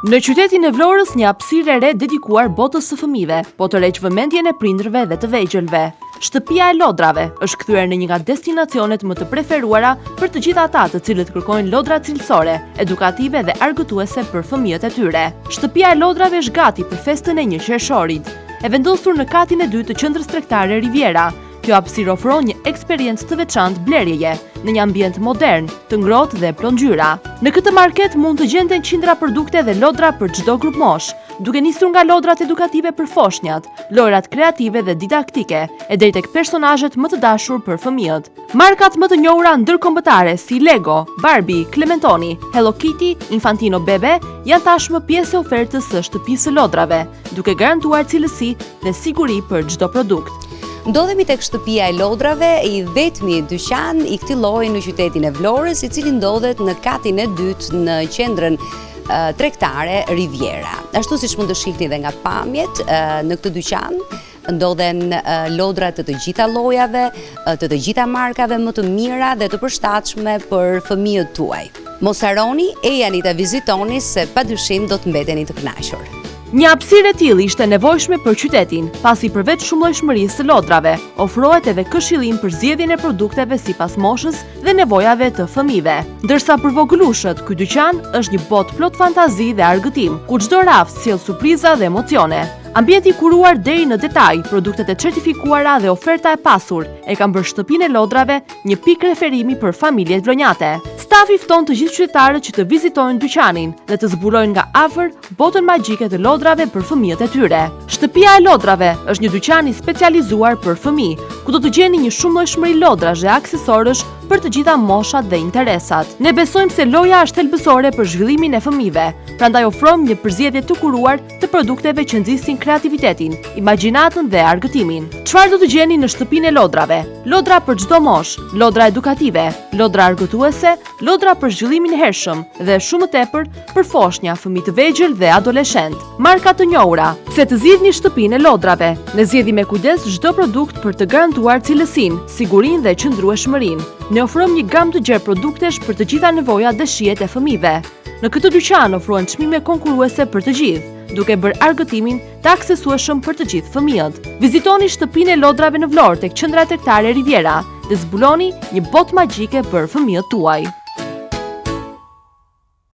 Në qytetin e Vlorës, një hapësirë e re dedikuar botës së fëmijëve, po tërheq vëmendjen e prindërve dhe të vegjëlve. Shtëpia e lodrave është kthyer në një nga destinacionet më të preferuara për të gjithë ata të cilët kërkojnë lodra cilësore, edukative dhe argëtuese për fëmijët e tyre. Shtëpia e lodrave është gati për festën e 1 qershorit, e vendosur në katin e 2 të qendrës tregtare Riviera. Kjo hapësirë ofron një eksperiencë të veçantë blerjeje në një ambient modern, të ngrohtë dhe plot ngjyra. Në këtë market mund të gjenden qindra produkte dhe lodra për çdo grup mosh, duke nisur nga lodrat edukative për foshnjat, lojrat kreative dhe didaktike, e deri tek personazhet më të dashur për fëmijët. Markat më të njohura ndërkombëtare si Lego, Barbie, Clementoni, Hello Kitty, Infantino Bebe janë tashmë pjesë e ofertës së shtëpisë së lodrave, duke garantuar cilësi dhe siguri për çdo produkt. Ndodhemi tek shtëpia e lodrave, i vetmi dyqan i këtij lloji në qytetin e Vlorës, i cili ndodhet në katin e 2 në qendrën tregtare Riviera. Ashtu siç mund të shihni dhe nga pamjet, në këtë dyqan ndodhen lodra të gjitha llojave, të gjitha markave më të mira dhe të përshtatshme për fëmijët tuaj. Mos harroni e jani ta vizitoni se padyshim do të mbeteni të kënaqur. Një hapësirë e tillë ishte nevojshme për qytetin, pasi përveç shumëllojshmërisë së lodrave, ofrohet edhe këshillim për zgjedhjen e produkteve sipas moshës dhe nevojave të fëmijëve. Ndërsa për vogëlushët, ky dyqan është një botë plot fantazi dhe argëtim, ku çdo raft sjell surpriza dhe emocione. Ambienti i kuruar deri në detaj, produktet e certifikuara dhe oferta e pasur e kanë bërë shtëpinë e lodrave një pikë referimi për familjet vlonjate. Stafi fton të gjithë qytetarët që të vizitojnë dyqanin dhe të zbulojnë nga afër botën magjike të lodrave për fëmijët e tyre. Shtëpia e lodrave është një dyqan i specializuar për fëmijë, ku do të gjeni një shumëllojshmëri lodrash dhe aksesorësh për të gjitha moshat dhe interesat. Ne besojmë se loja është thelbësore për zhvillimin e fëmijëve, prandaj ofrojmë një përzgjedhje të kuruar të produkteve që nxisin kreativitetin, imagjinatën dhe argëtimin. Çfarë do të gjeni në shtëpinë e lodrave? Lodra për çdo moshë, lodra edukative, lodra argëtuese, lodra për zhvillimin e hershëm dhe shumë tepër për foshnja, fëmijë të vegjël dhe adoleshent. Marka të njohura. Pse të zgjidhni shtëpinë e lodrave? Ne zgjedhim me kujdes çdo produkt për të garantuar cilësinë, sigurinë dhe qëndrueshmërinë. Ne ofrojmë një gamë të gjerë produktesh për të gjitha nevojat dhe shijet e fëmijëve. Në këtë dyqan ofrohen çmime konkurruese për të gjithë, duke bërë argëtimin të aksesueshëm për të gjithë fëmijët. Vizitoni shtëpinë e lodrave në Vlorë tek qendra tregtare Riviera dhe zbuloni një botë magjike për fëmijët tuaj.